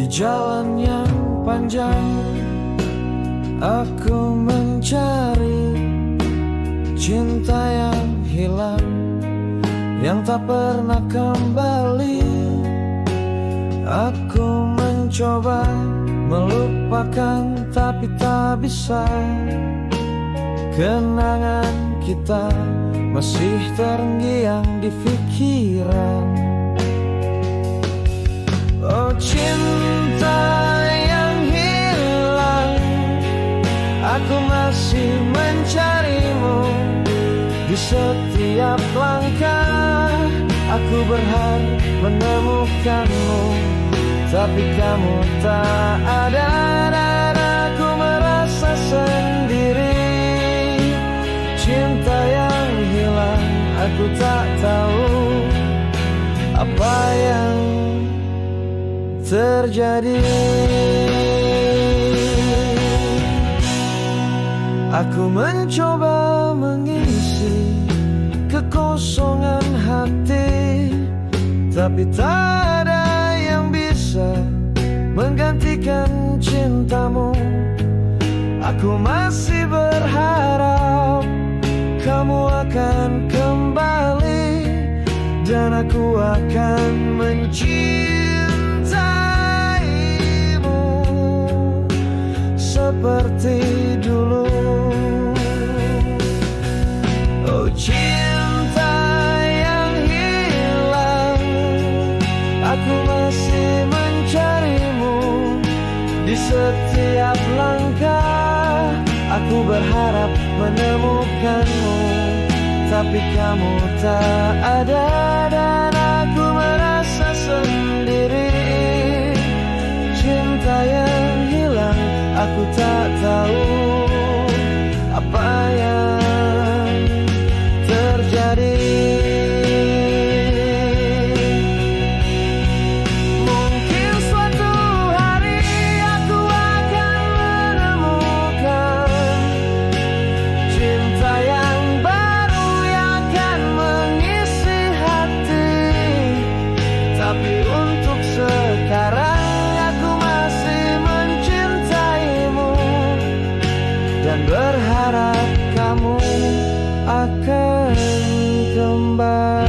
jalan yang panjang, aku mencari cinta yang hilang, yang tak pernah kembali. Aku mencoba melupakan tapi tak bisa. Kenangan kita masih terngiang di pikiran. Oh cinta yang hilang, aku masih mencarimu di setiap langkah. Aku berharap menemukanmu, tapi kamu tak ada dan aku merasa sendiri. Cinta yang hilang, aku tak tahu apa yang terjadi. Aku mencoba mengisi kekosongan hati, tapi tak ada yang bisa menggantikan cintamu. Aku masih berharap kamu akan kembali, dan aku akan mencintaimu seperti dulu. Oh cinta yang hilang, aku masih mencarimu di setiap langkah. Aku berharap menemukanmu, tapi kamu tak ada dan aku merasa sendiri. Cinta yang hilang, aku tak tahu apa yang terjadi. Mungkin suatu hari aku akan menemukan cinta yang baru yang akan mengisi hati. Tapi untuk sekarang aku masih mencintaimu dan berharap kamu akan kembali.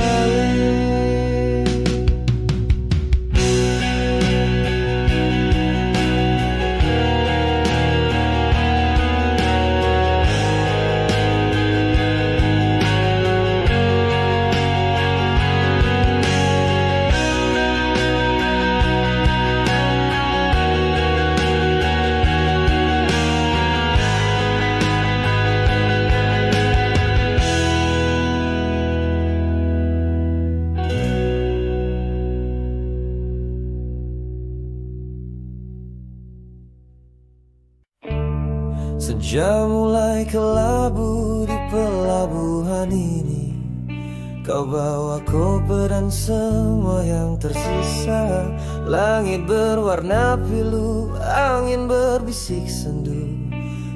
Senja mulai kelabu di pelabuhan ini. Kau bawa koper dan semua yang tersisa. Langit berwarna pilu, angin berbisik sendu.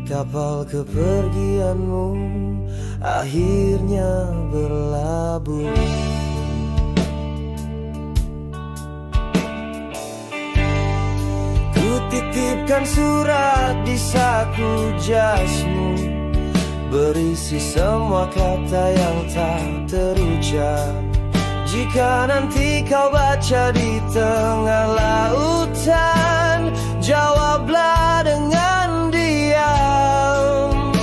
Kapal kepergianmu akhirnya berlabuh. Titipkan surat di saku jasmu, berisi semua kata yang tak terucap. Jika nanti kau baca di tengah lautan, jawablah dengan diam.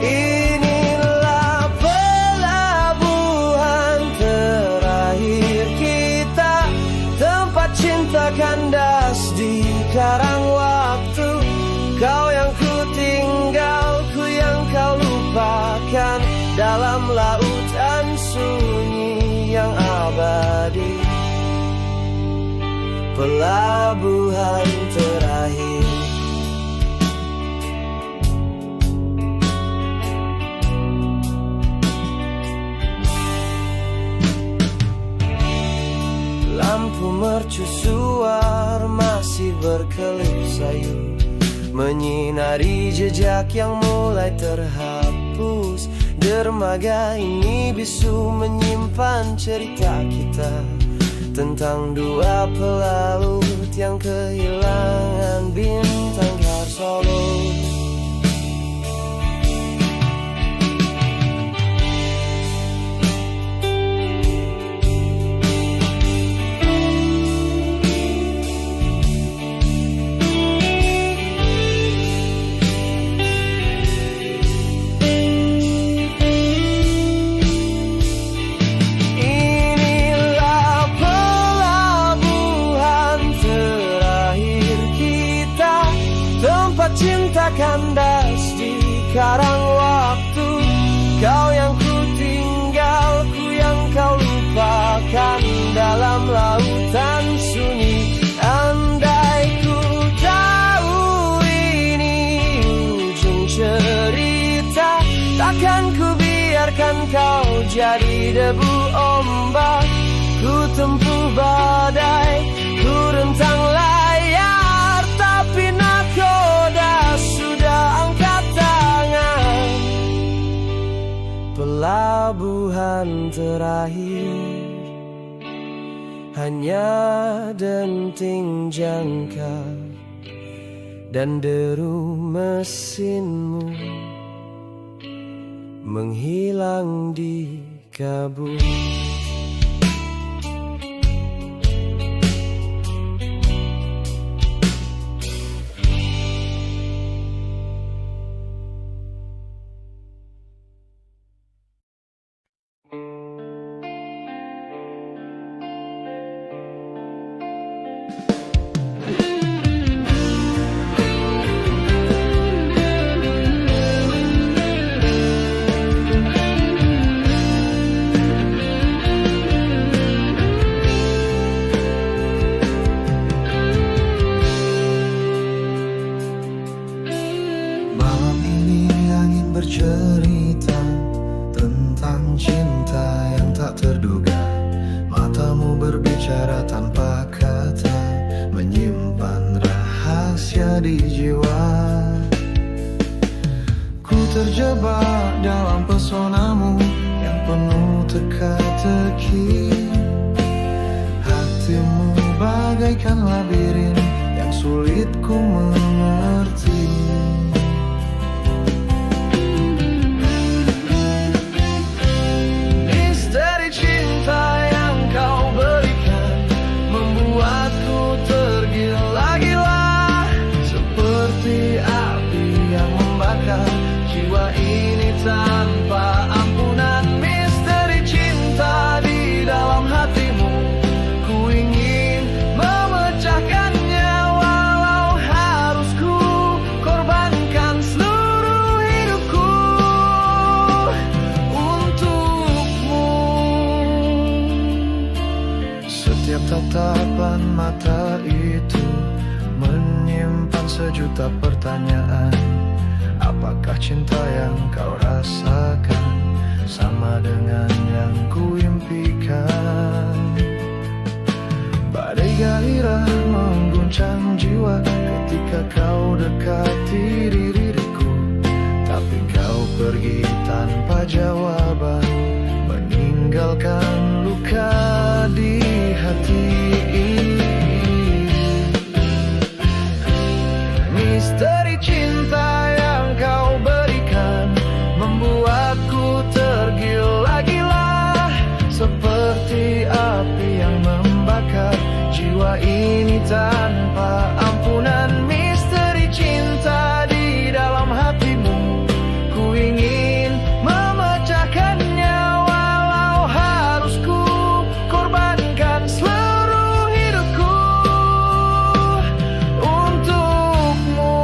Inilah pelabuhan terakhir kita, tempat cinta kandas di karang waktu. Kau yang ku tinggal, ku yang kau lupakan, dalam lautan sunyi yang abadi. Pelabuhan terakhir. Lampu mercusuar masih berkelip sayu, menyinari jejak yang mulai terhapus. Dermaga ini bisu menyimpan cerita kita tentang dua pelaut laut yang kehilangan bintang Solo. Cinta kandas di karang waktu. Kau yang ku tinggal, ku yang kau lupakan dalam lautan sunyi. Andai ku tahu ini ujung cerita, takkan ku biarkan kau jadi debu ombak. Ku tempuh badai, ku rentang layar, tapi nakoda sudah angkat tangan. Pelabuhan terakhir hanya denting jangkar dan deru mesinmu menghilang di kabut. Bercerita tentang cinta yang tak terduga. Matamu berbicara tanpa kata, menyimpan rahasia di jiwa. Ku terjebak dalam pesonamu yang penuh teka-teki. Hatimu bagaikan labirin yang sulit ku mengerti. Jiwa ini tanpa ampunan, misteri cinta di dalam hatimu. Ku ingin memecahkannya, walau harus ku korbankan seluruh hidupku untukmu. Setiap tatapan mata itu menyimpan sejuta pertanyaan. Apakah cinta yang kau rasakan sama dengan yang ku impikan? Badai gairah mengguncang jiwa ketika kau dekati diriku. Tapi kau pergi tanpa jawaban, meninggalkan luka di hati ini. Misteri cinta yang kau berikan membuatku tergila-gila, seperti api yang membakar jiwa ini tanpa ampunan. Misteri cinta di dalam hatimu, ku ingin memecahkannya, walau harus ku korbankan seluruh hidupku untukmu.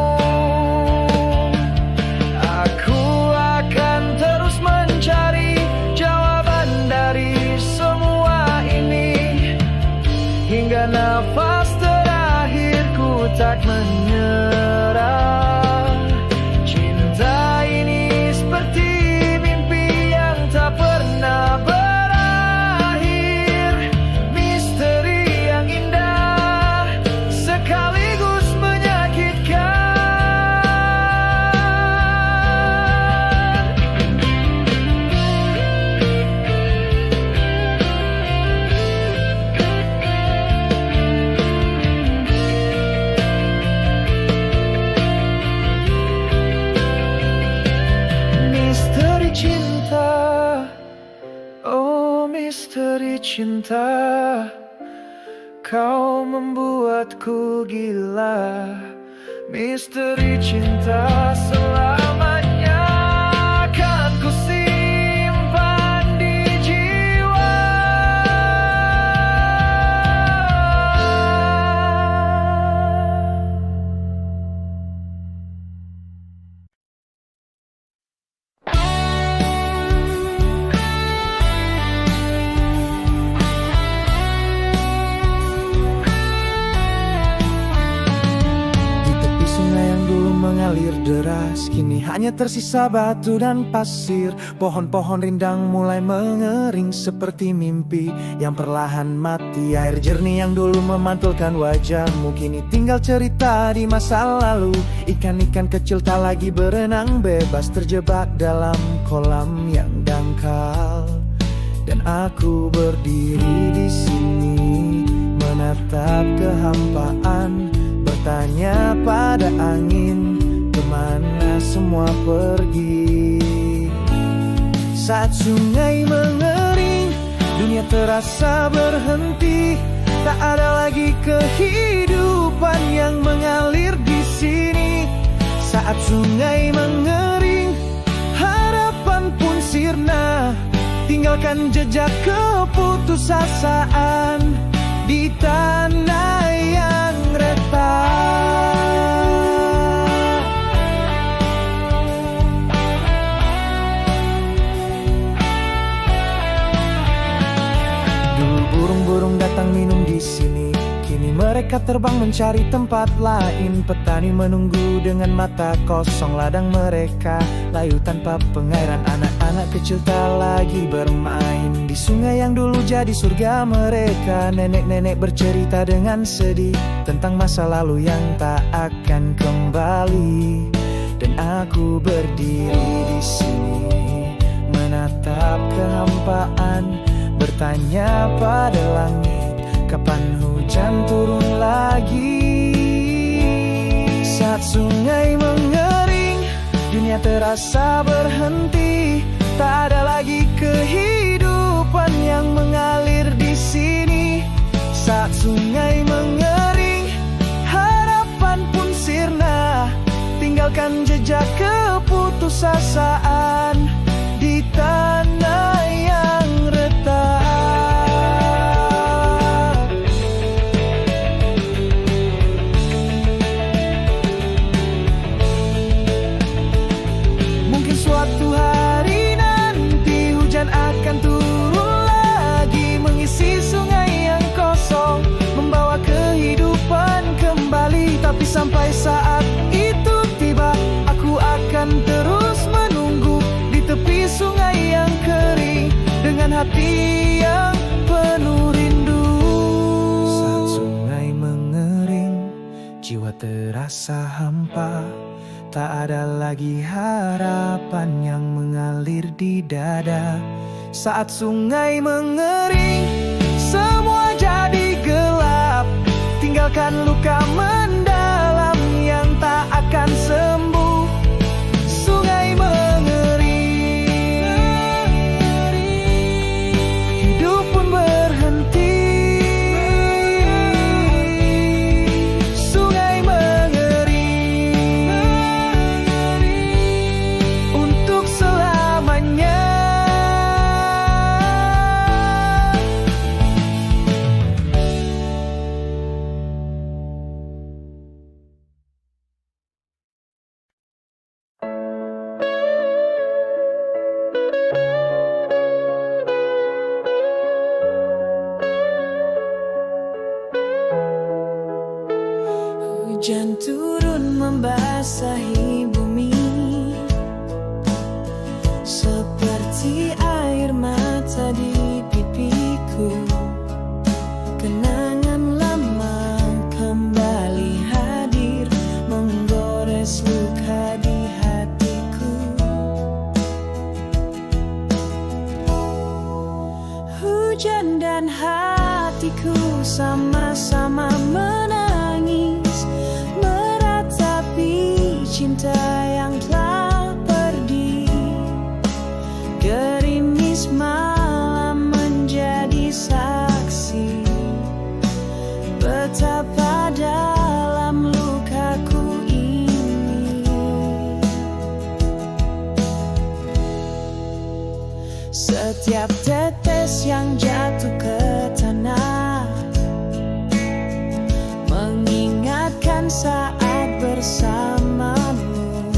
cinta, kau membuatku gila. Misteri cinta selamanya akan ku simpan di jiwa. Mengalir deras, kini hanya tersisa batu dan pasir. Pohon-pohon rindang mulai mengering seperti mimpi yang perlahan mati. Air jernih yang dulu memantulkan wajahmu kini tinggal cerita di masa lalu. Ikan-ikan kecil tak lagi berenang bebas, terjebak dalam kolam yang dangkal. Dan aku berdiri di sini menatap kehampaan, bertanya pada angin, kemana semua pergi. Saat sungai mengering, dunia terasa berhenti. Tak ada lagi kehidupan yang mengalir di sini. Saat sungai mengering, harapan pun sirna. Tinggalkan jejak keputusasaan di tanah yang retak. Dulu burung-burung datang minum di sini, kini mereka terbang mencari tempat lain. Petani menunggu dengan mata kosong, ladang mereka layu tanpa pengairan. Anak-anak kecil tak lagi bermain di sungai yang dulu jadi surga mereka. Nenek-nenek bercerita dengan sedih tentang masa lalu yang tak akan kembali. Dan aku berdiri di sini menatap kehampaan, bertanya pada langit, kapan hujan turun lagi. Saat sungai mengering, dunia terasa berhenti. Tak ada lagi kehidupan yang mengalir di sini. Saat sungai mengering, harapan pun sirna. Tinggalkan jejak keputusasaan di tanah yang retak. Mungkin suatu hari nanti hujan akan turun lagi, mengisi sungai yang kosong, membawa kehidupan kembali. Tapi sampai saat itu tiba, aku akan terus menunggu di tepi sungai yang kering dengan hati yang penuh rindu. Saat sungai mengering, jiwa terasa hampa. Tak ada lagi harapan yang mengalir di dada. Saat sungai mengering, semua jadi gelap. Tinggalkan luka mendalam yang tak akan sembuh. Sungai mengering, hidup pun berhenti. Sungai mengering untuk selamanya. Hujan turun membasahi bumi, seperti air mata di pipiku. Kenangan lama kembali hadir, menggores luka di hatiku. Hujan dan hatiku sama-sama menangis, meratapi cinta yang telah pergi. Gerimis malam menjadi Setiap tetes yang jatuh ke tanah mengingatkan saat bersamamu.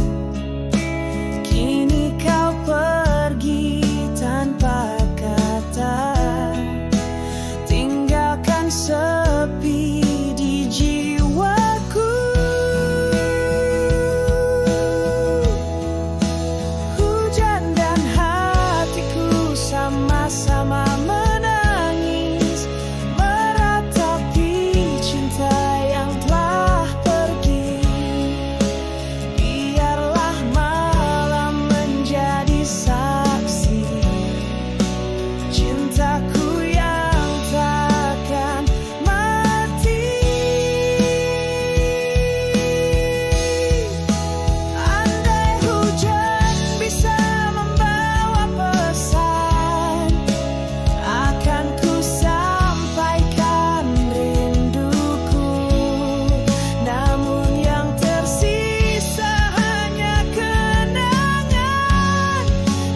Kini kau pergi tanpa kata, tinggalkan sepi di jiwaku. Hujan dan hatiku sama-sama menangis, meratapi cinta yang telah pergi. Biarlah malam menjadi saksi cintaku yang takkan mati. Andai hujan bisa membawa pesan, akan ku sampaikan rinduku. Namun yang tersisa hanya kenangan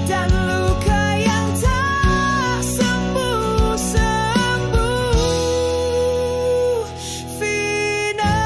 dan luka yang tak sembuh-sembuh. Final.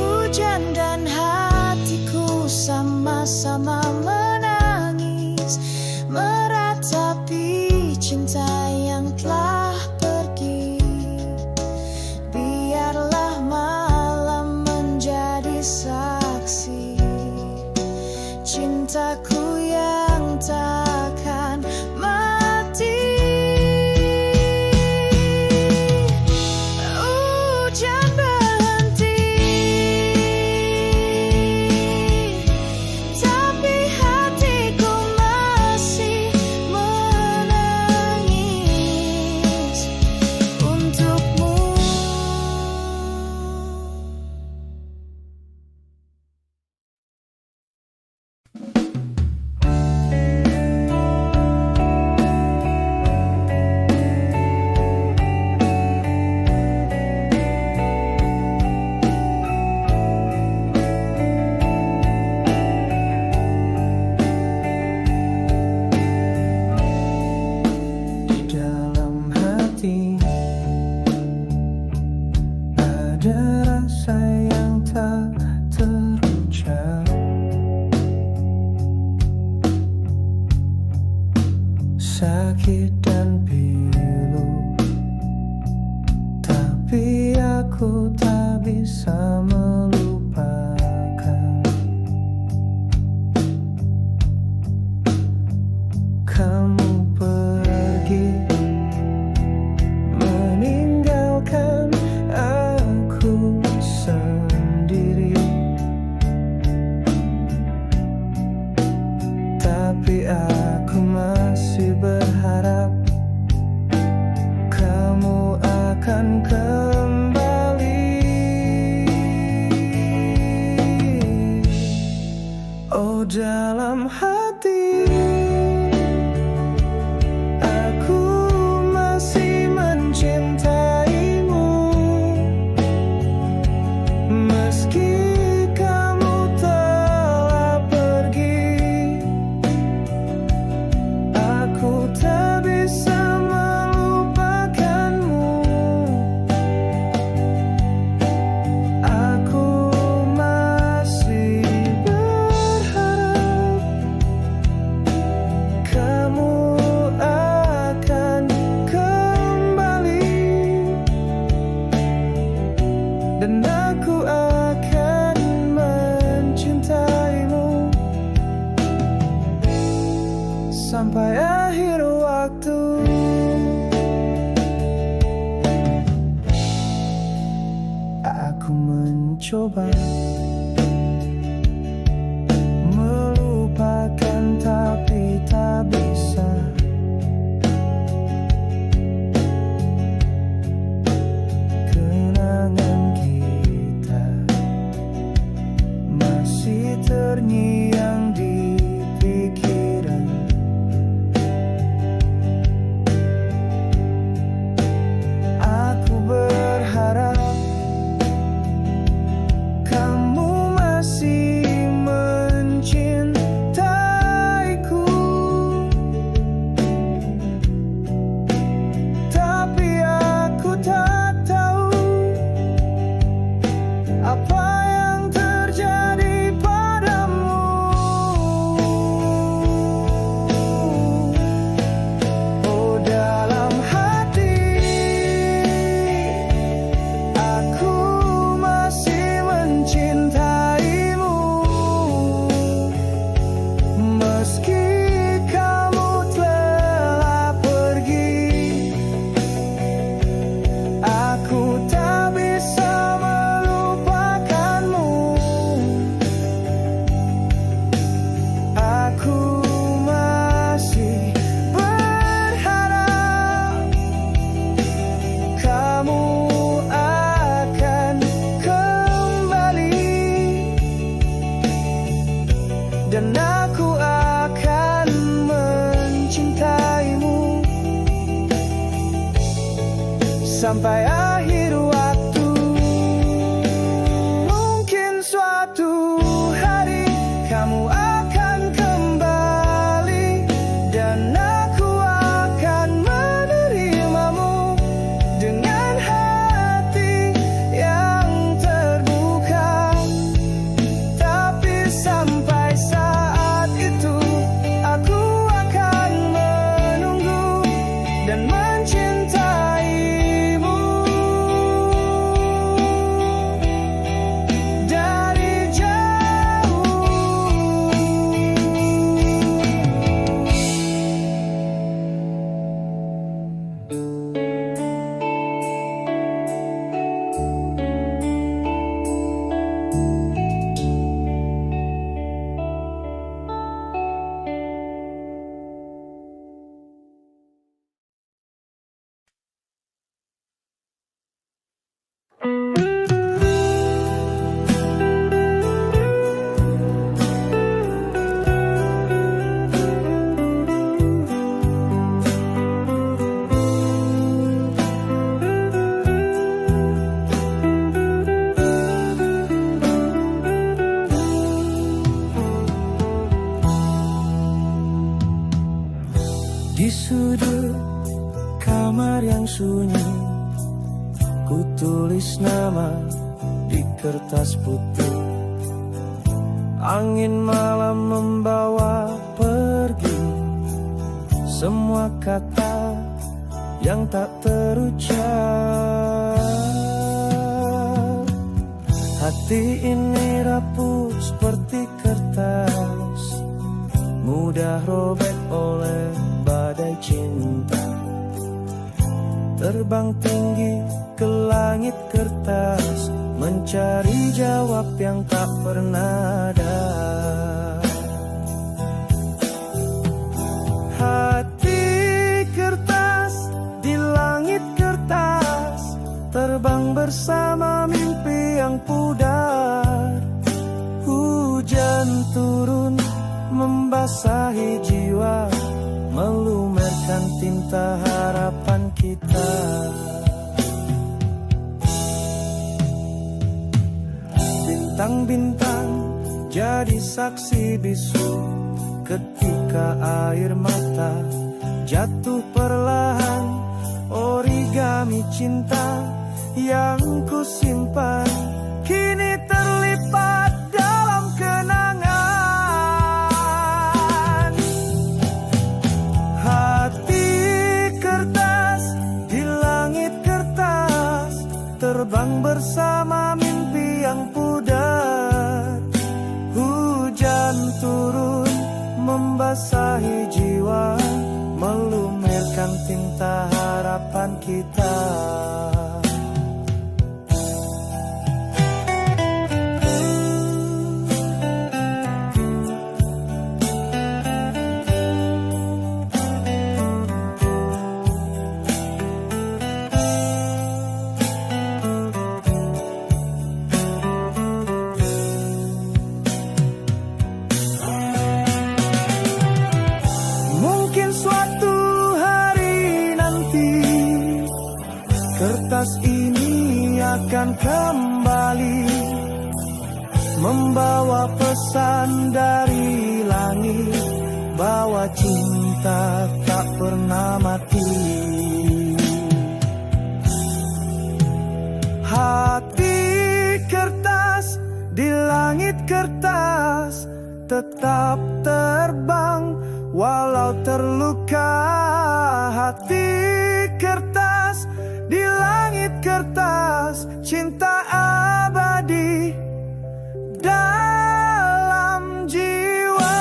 Hujan dan hatiku sama-sama menangis, meratapi cinta yang telah pergi. Biarlah malam menjadi saksi cintaku yang takkan mati. Hujan berhenti, tapi hatiku masih menangis untukmu. Di dalam hati ada rasa yang tak terucap. Sakit dan pilu, tapi aku tak bisa melupakan. Kamu pergi meninggalkan aku sendiri, tapi aku masih berharap kamu akan kembali. Oh, dalam hati aku masih mencintaimu, meski kamu telah pergi. Aku tak bisa melupakanmu. Aku masih berharap kamu akan kembali, dan aku akan mencintaimu sampai akhir waktu. Aku mencoba melupakan, tapi tak bisa. Kenangan kita masih terngiang di tulis nama di kertas putih. Angin malam membawa pergi semua kata yang tak terucap. Hati ini rapuh seperti kertas, mudah robek oleh badai cinta. Terbang tinggi ke langit kertas, mencari jawab yang tak pernah ada. Hati kertas di langit kertas, terbang bersama mimpi yang pudar. Hujan turun membasahi jiwa, melumerkan tinta harapan kita. Bintang-bintang jadi saksi bisu ketika air mata jatuh perlahan. Origami cinta yang kusimpan kini terlipat dalam kenangan. Hati kertas di langit kertas, terbang bersama mimpi yang pudar. Hujan turun membasahi jiwa, melumerkan tinta harapan kita. Kertas ini akan kembali membawa pesan dari langit, bawa cinta tak pernah mati. Hati kertas di langit kertas, tetap terbang walau terluka. Hati kertas di langit kertas, cinta abadi dalam jiwa.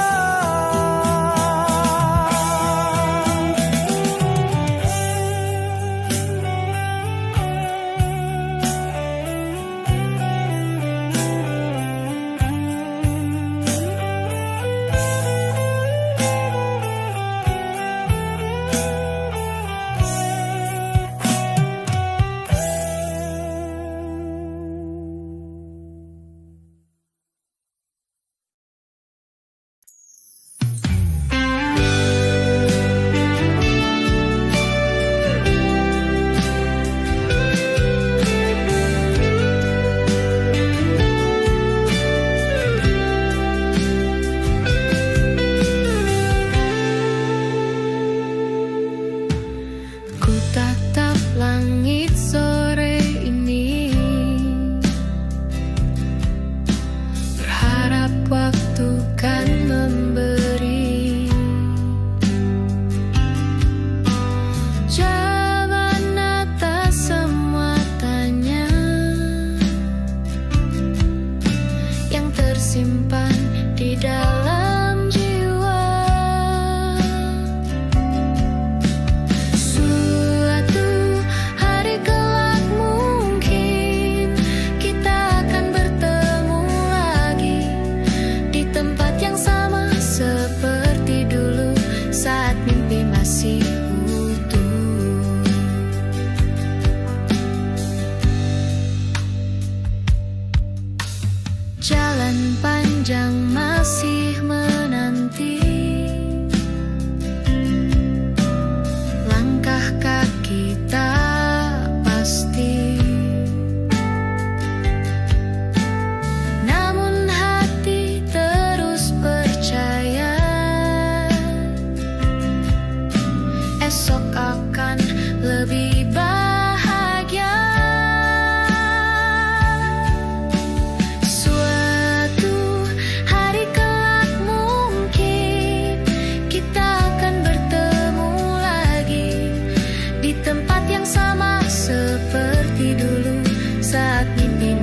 Esok akan lebih bahagia.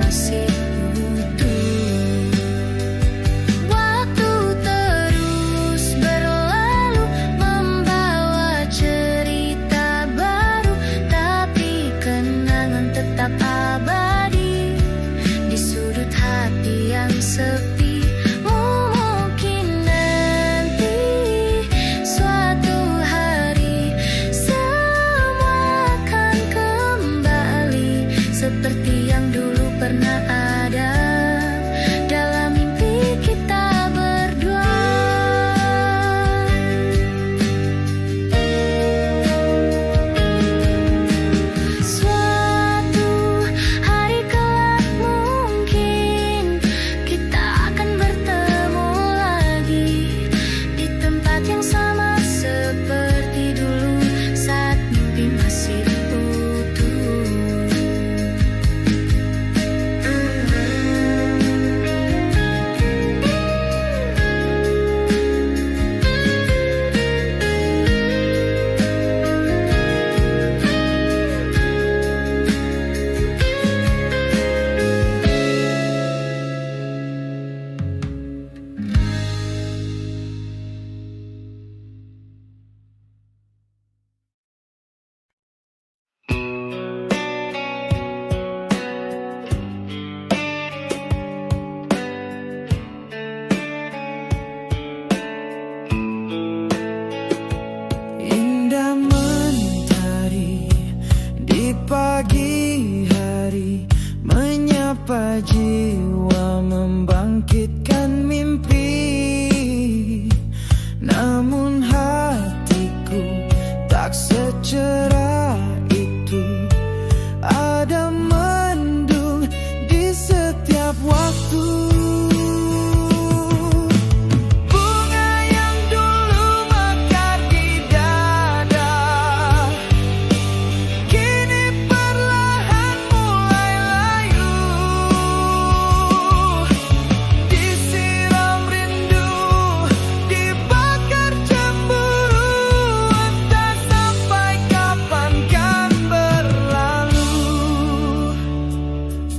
masih utuh. Waktu terus berlalu membawa cerita baru, tapi kenangan tetap abadi di sudut hati yang sepi. Mungkin nanti suatu hari semua akan kembali seperti yang dulu pernah ada dalam mimpi kita berdua. Suatu hari kelak mungkin kita akan bertemu lagi di tempat yang sama seperti dulu saat mimpi masih utuh. Indah mentari di pagi hari, menyapa jiwa, membangkitkan mimpi. Namun hatiku tak secerah itu, ada mendung di setiap waktu. Bunga yang dulu mekar di dada kini perlahan mulai layu, disiram rindu, dibakar cemburu, entah sampai kapan kan berlalu.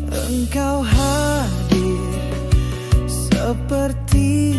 Engkau hadir seperti